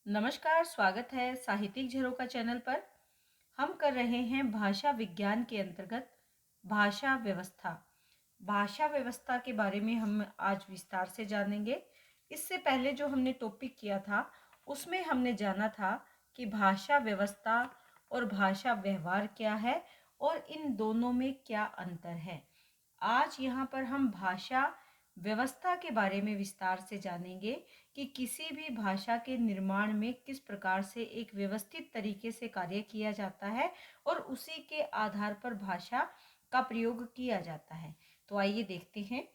नमस्कार, स्वागत है साहित्यिक झरोका चैनल पर। हम कर रहे हैं भाषा विज्ञान के अंतर्गत भाषा व्यवस्था। भाषा व्यवस्था के बारे में हम आज विस्तार से जानेंगे। इससे पहले जो हमने टॉपिक किया था उसमें हमने जाना था कि भाषा व्यवस्था और भाषा व्यवहार क्या है और इन दोनों में क्या अंतर है। आज यहाँ पर हम भाषा व्यवस्था के बारे में विस्तार से जानेंगे कि किसी भी भाषा के निर्माण में किस प्रकार से एक व्यवस्थित तरीके से कार्य किया जाता है और उसी के आधार पर भाषा का प्रयोग किया जाता है। तो आइए देखते हैं।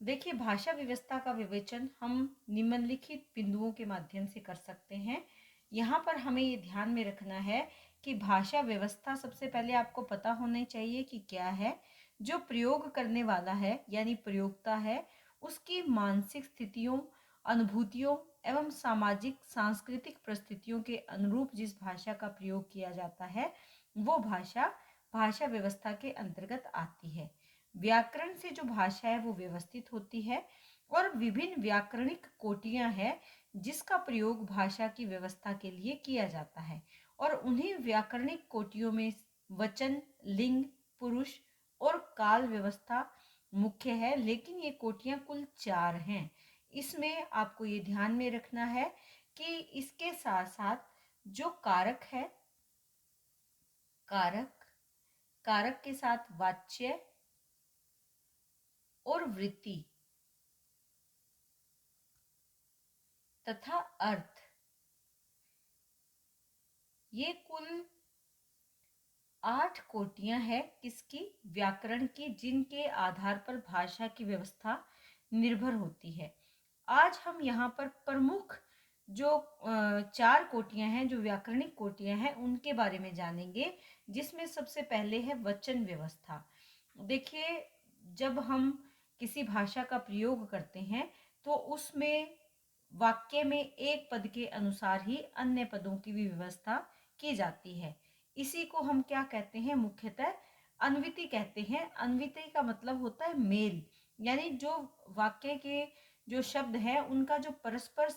देखिए, भाषा व्यवस्था का विवेचन हम निम्नलिखित बिंदुओं के माध्यम से कर सकते हैं। यहाँ पर हमें ये ध्यान में रखना है कि भाषा व्यवस्था सबसे पहले आपको पता होना चाहिए कि क्या है। जो प्रयोग करने वाला है यानी प्रयोक्ता है, उसकी मानसिक स्थितियों, अनुभूतियों एवं सामाजिक सांस्कृतिक परिस्थितियों के अनुरूप जिस भाषा का प्रयोग किया जाता है वो भाषा भाषा व्यवस्था के अंतर्गत आती है। व्याकरण से जो भाषा है वो व्यवस्थित होती है और विभिन्न व्याकरणिक कोटियां हैं जिसका प्रयोग भाषा की व्यवस्था के लिए किया जाता है। और उन्हीं व्याकरणिक कोटियों में वचन, लिंग, पुरुष और काल व्यवस्था मुख्य है, लेकिन ये कोटियां कुल 4 हैं। इसमें आपको ये ध्यान में रखना है कि इसके साथ साथ जो कारक है, कारक कारक के साथ वाच्य और वृत्ति तथा अर्थ, ये कुल 8 कोटियां हैं किसकी? व्याकरण की, जिनके आधार पर भाषा की व्यवस्था निर्भर होती है। आज हम यहाँ पर प्रमुख जो 4 कोटियां हैं, जो व्याकरणिक कोटियां हैं, उनके बारे में जानेंगे, जिसमें सबसे पहले है वचन व्यवस्था। देखिए, जब हम किसी भाषा का प्रयोग करते हैं तो उसमें वाक्य में एक पद के अनुसार ही अन्य पदों की भी व्यवस्था की जाती है। इसी को हम क्या कहते हैं? मुख्यतः अन्विति कहते हैं। अन्विति का मतलब होता है मेल, यानी जो वाक्य के जो शब्द है उनका जो परस्पर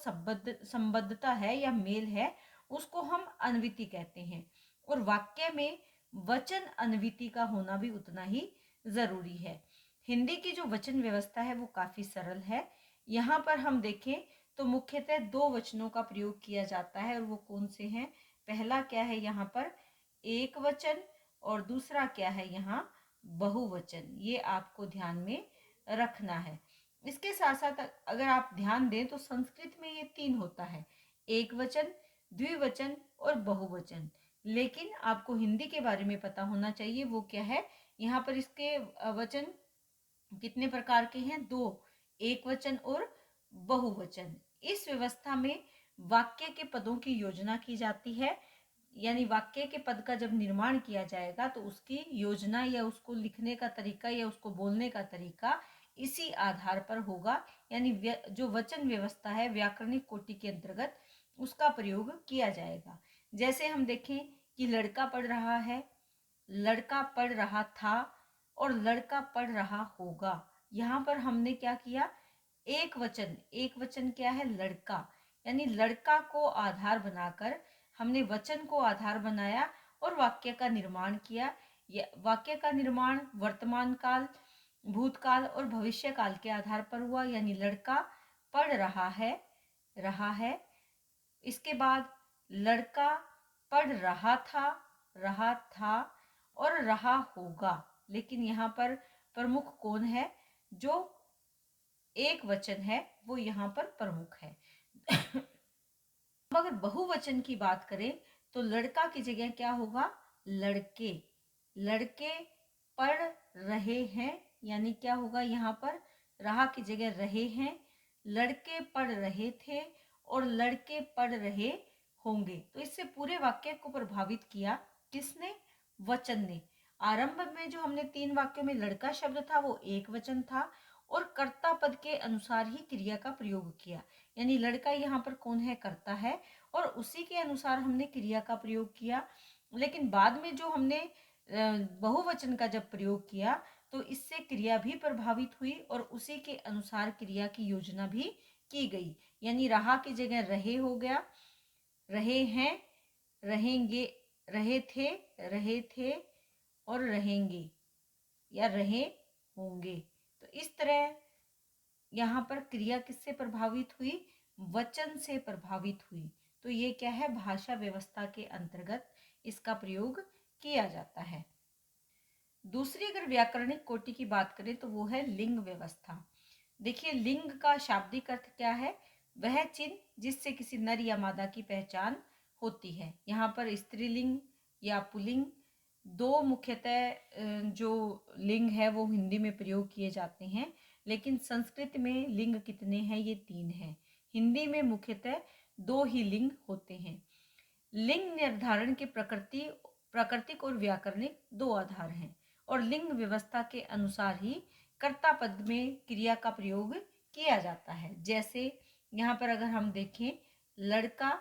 संबद्धता है या मेल है, उसको हम अन्विति कहते हैं। और वाक्य में वचन अन्विति का होना भी उतना ही जरूरी है। हिंदी की जो वचन व्यवस्था है वो काफी सरल है। यहाँ पर हम देखें तो मुख्यतः 2 वचनों का प्रयोग किया जाता है, और वो कौन से हैं? पहला क्या है यहाँ पर? एक वचन, और दूसरा क्या है यहाँ? बहुवचन। ये आपको ध्यान में रखना है। इसके साथ साथ अगर आप ध्यान दें तो संस्कृत में ये 3 होता है: एक वचन, द्विवचन और बहुवचन। लेकिन आपको हिंदी के बारे में पता होना चाहिए वो क्या है। यहाँ पर इसके वचन कितने प्रकार के हैं? 2, एक वचन और बहुवचन। इस व्यवस्था में वाक्य के पदों की योजना की जाती है, यानी वाक्य के पद का जब निर्माण किया जाएगा तो उसकी योजना या उसको लिखने का तरीका या उसको बोलने का तरीका इसी आधार पर होगा। यानी जो वचन व्यवस्था है व्याकरणिक कोटि के अंतर्गत उसका प्रयोग किया जाएगा। जैसे हम देखें कि लड़का पढ़ रहा है, लड़का पढ़ रहा था और लड़का पढ़ रहा होगा। यहाँ पर हमने क्या किया? एक वचन, एक वचन क्या है? लड़का, यानी लड़का को आधार बनाकर हमने वचन को आधार बनाया और वाक्य का निर्माण किया। वाक्य का निर्माण वर्तमान काल, भूतकाल और भविष्य काल के आधार पर हुआ, यानी लड़का पढ़ रहा है, रहा है। इसके बाद लड़का पढ़ रहा था और रहा होगा। लेकिन यहाँ पर प्रमुख कौन है? जो एक वचन है वो यहाँ पर प्रमुख है। अगर बहुवचन की बात करें तो लड़का की जगह क्या होगा? लड़के। लड़के पढ़ रहे हैं, यानी क्या होगा यहाँ पर? रहा की जगह रहे हैं। लड़के पढ़ रहे थे और लड़के पढ़ रहे होंगे। तो इससे पूरे वाक्य को प्रभावित किया किसने? वचन ने। आरंभ में जो हमने 3 वाक्यों में लड़का शब्द था वो एक वचन था और कर्ता पद के अनुसार ही क्रिया का प्रयोग किया, यानी लड़का यहाँ पर कौन है? कर्ता है, और उसी के अनुसार हमने क्रिया का प्रयोग किया। लेकिन बाद में जो हमने बहुवचन का जब प्रयोग किया तो इससे क्रिया भी प्रभावित हुई और उसी के अनुसार क्रिया की योजना भी की गई, यानी रहा की जगह रहे हो गया, रहे हैं, रहेंगे, रहे थे और रहेंगे या रहे होंगे। तो इस तरह यहाँ पर क्रिया किससे प्रभावित हुई? वचन से प्रभावित हुई। तो ये क्या है? भाषा व्यवस्था के अंतर्गत इसका प्रयोग किया जाता है। दूसरी अगर व्याकरणिक कोटि की बात करें तो वो है लिंग व्यवस्था। देखिए, लिंग का शाब्दिक अर्थ क्या है? वह चिन्ह जिससे किसी नर या मादा की पहचान होती है। यहाँ पर स्त्रीलिंग या पुल्लिंग दो मुख्यतः जो लिंग है वो हिंदी में प्रयोग किए जाते हैं, लेकिन संस्कृत में लिंग कितने हैं? ये 3 हैं। हिंदी में मुख्यतः 2 ही लिंग होते हैं। लिंग निर्धारण के प्राकृतिक और व्याकरणिक 2 आधार हैं और लिंग व्यवस्था के अनुसार ही कर्ता पद में क्रिया का प्रयोग किया जाता है। जैसे यहाँ पर अगर हम देखें, लड़का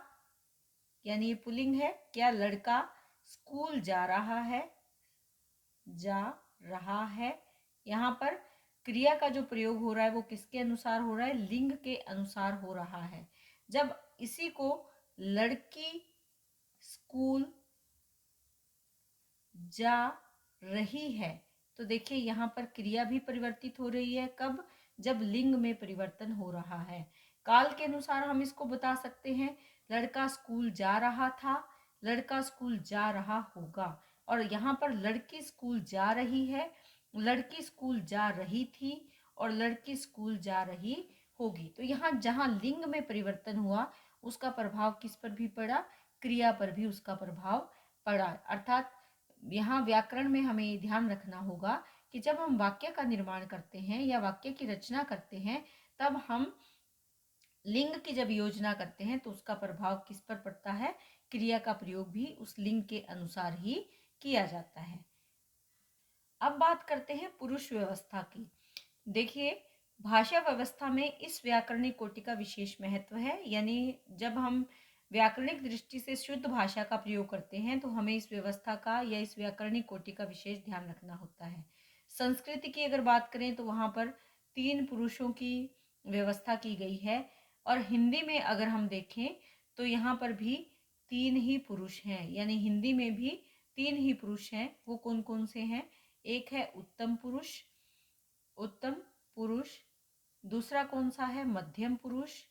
यानी ये पुल्लिंग है। क्या लड़का स्कूल जा रहा है? जा रहा है। यहाँ पर क्रिया का जो प्रयोग हो रहा है वो किसके अनुसार हो रहा है? लिंग के अनुसार हो रहा है। जब इसी को लड़की स्कूल जा रही है तो देखिए यहाँ पर क्रिया भी परिवर्तित हो रही है। कब? जब लिंग में परिवर्तन हो रहा है। काल के अनुसार हम इसको बता सकते हैं, लड़का स्कूल जा रहा था, लड़का स्कूल जा रहा होगा। और यहाँ पर लड़की स्कूल जा रही है, लड़की स्कूल जा रही थी और लड़की स्कूल जा रही होगी। तो यहाँ जहाँ लिंग में परिवर्तन हुआ उसका प्रभाव किस पर भी पड़ा? क्रिया पर भी उसका प्रभाव पड़ा। अर्थात यहाँ व्याकरण में हमें ये ध्यान रखना होगा कि जब हम वाक्य का निर्माण करते हैं या वाक्य की रचना करते हैं, तब हम लिंग की जब योजना करते हैं तो उसका प्रभाव किस पर पड़ता है? क्रिया का प्रयोग भी उस लिंग के अनुसार ही किया जाता है। अब बात करते हैं पुरुष व्यवस्था की। देखिए, भाषा व्यवस्था में इस व्याकरणिक कोटि का विशेष महत्व है। यानी जब हम व्याकरणिक दृष्टि से शुद्ध भाषा का प्रयोग करते हैं तो हमें इस व्यवस्था का या इस व्याकरणिक कोटि का विशेष ध्यान रखना होता है। संस्कृत की अगर बात करें तो वहाँ पर 3 पुरुषों की व्यवस्था की गई है और हिंदी में अगर हम देखें तो यहाँ पर भी 3 ही पुरुष हैं। यानी हिंदी में भी 3 ही पुरुष हैं। वो कौन कौन से हैं? एक है उत्तम पुरुष, उत्तम पुरुष। दूसरा कौन सा है? मध्यम पुरुष,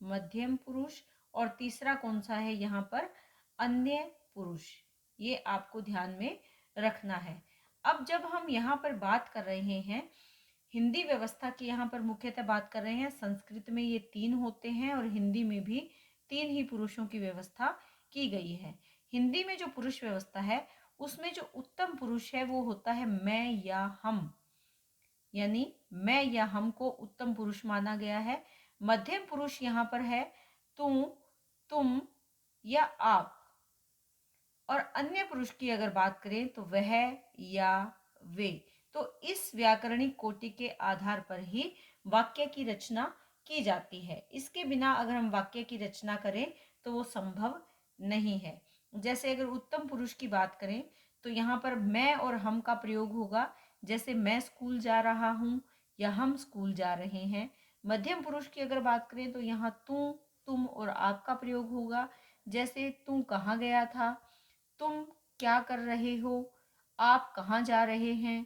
मध्यम पुरुष। और तीसरा कौन सा है यहाँ पर? अन्य पुरुष। ये आपको ध्यान में रखना है। अब जब हम यहाँ पर बात कर रहे हैं हिंदी व्यवस्था की, यहाँ पर मुख्यतः बात कर रहे हैं, संस्कृत में ये 3 होते हैं और हिंदी में भी 3 ही पुरुषों की व्यवस्था की गई है। हिंदी में जो पुरुष व्यवस्था है उसमें जो उत्तम पुरुष है वो होता है मैं या हम। यानी मैं या हम को उत्तम पुरुष माना गया है। मध्यम पुरुष यहाँ पर है तू, तुम या आप। और अन्य पुरुष की अगर बात करें तो वह या वे। तो इस व्याकरणिक कोटि के आधार पर ही वाक्य की रचना की जाती है। इसके बिना अगर हम वाक्य की रचना करें तो वो संभव नहीं है। जैसे अगर उत्तम पुरुष की बात करें तो यहाँ पर मैं और हम का प्रयोग होगा। जैसे मैं स्कूल जा रहा हूँ या हम स्कूल जा रहे हैं। मध्यम पुरुष की अगर बात करें तो यहाँ तू, तुम और आप का प्रयोग होगा। जैसे तू कहाँ गया था, तुम क्या कर रहे हो, आप कहाँ जा रहे हैं।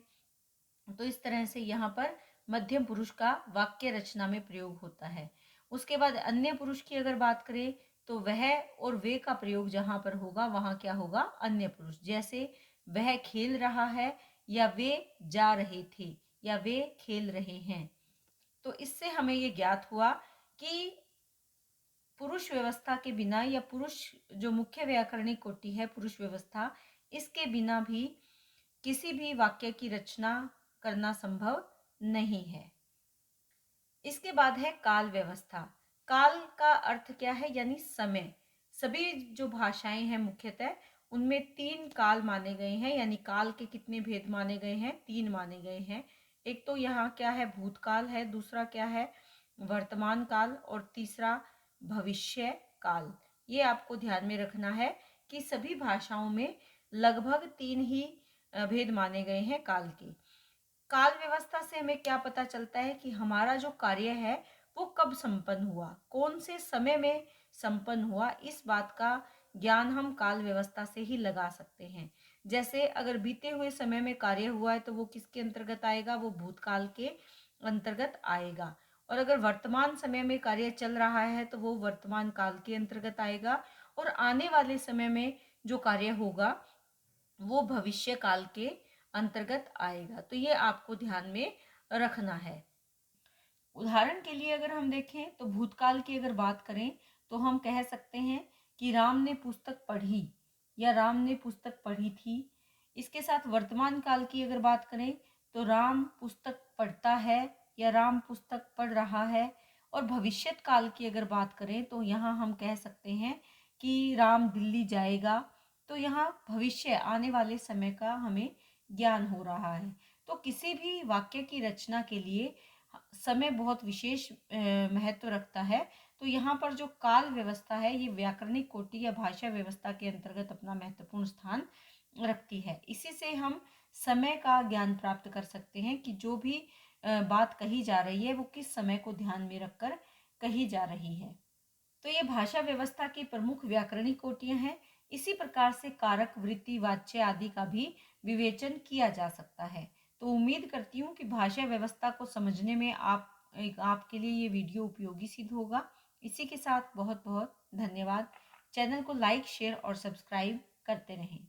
तो इस तरह से यहाँ पर मध्यम पुरुष का वाक्य रचना में प्रयोग होता है। उसके बाद अन्य पुरुष की अगर बात करें तो वह और वे का प्रयोग जहाँ पर होगा वहाँ क्या होगा? अन्य पुरुष। जैसे वह खेल रहा है या वे जा रहे थे या वे खेल रहे हैं। तो इससे हमें ये ज्ञात हुआ कि पुरुष व्यवस्था के बिना या पुरुष जो मुख्य व्याकरणिक कोटि है पुरुष व्यवस्था, इसके बिना भी किसी भी वाक्य की रचना करना संभव नहीं है। इसके बाद है काल व्यवस्था। काल का अर्थ क्या है? यानी समय। सभी जो भाषाएं हैं मुख्यतः उनमें 3 काल माने गए हैं। यानी काल के कितने भेद माने गए हैं? 3 माने गए हैं। एक तो यहाँ क्या है? भूतकाल है। दूसरा क्या है? वर्तमान काल। और तीसरा भविष्य काल। ये आपको ध्यान में रखना है कि सभी भाषाओं में लगभग 3 ही भेद माने गए हैं काल के। काल व्यवस्था से हमें क्या पता चलता है कि हमारा जो कार्य है वो कब संपन्न हुआ, कौन से समय में संपन्न हुआ, इस बात का ज्ञान हम काल व्यवस्था से ही लगा सकते हैं। जैसे अगर बीते हुए समय में कार्य हुआ है तो वो किसके अंतर्गत आएगा, वो भूतकाल के अंतर्गत आएगा। और अगर वर्तमान समय में कार्य चल रहा है तो वो वर्तमान काल के अंतर्गत आएगा। और आने वाले समय में जो कार्य होगा वो भविष्य काल के अंतर्गत आएगा। तो ये आपको ध्यान में रखना है। उदाहरण के लिए अगर हम देखें तो भूतकाल की अगर बात करें तो हम कह सकते हैं कि राम ने पुस्तक पढ़ी या राम ने पुस्तक पढ़ी थी। इसके साथ वर्तमान काल की अगर बात करें तो राम पुस्तक पढ़ता है या राम पुस्तक पढ़ रहा है। और भविष्यत काल की अगर बात करें तो यहाँ हम कह सकते हैं कि राम दिल्ली जाएगा। तो यहाँ भविष्य आने वाले समय का हमें ज्ञान हो रहा है। तो किसी भी वाक्य की रचना के लिए समय बहुत विशेष महत्व रखता है। तो यहाँ पर जो काल व्यवस्था है ये व्याकरणिक कोटि या भाषा व्यवस्था के अंतर्गत अपना महत्वपूर्ण स्थान रखती है। इसी से हम समय का ज्ञान प्राप्त कर सकते हैं कि जो भी बात कही जा रही है वो किस समय को ध्यान में रखकर कही जा रही है। तो ये भाषा व्यवस्था की प्रमुख व्याकरणिक कोटियां हैं। इसी प्रकार से कारक, वृत्ति, वाच्य आदि का भी विवेचन किया जा सकता है। तो उम्मीद करती हूँ कि भाषा व्यवस्था को समझने में आपके लिए ये वीडियो उपयोगी सिद्ध होगा। इसी के साथ बहुत बहुत धन्यवाद। चैनल को लाइक, शेयर और सब्सक्राइब करते रहें।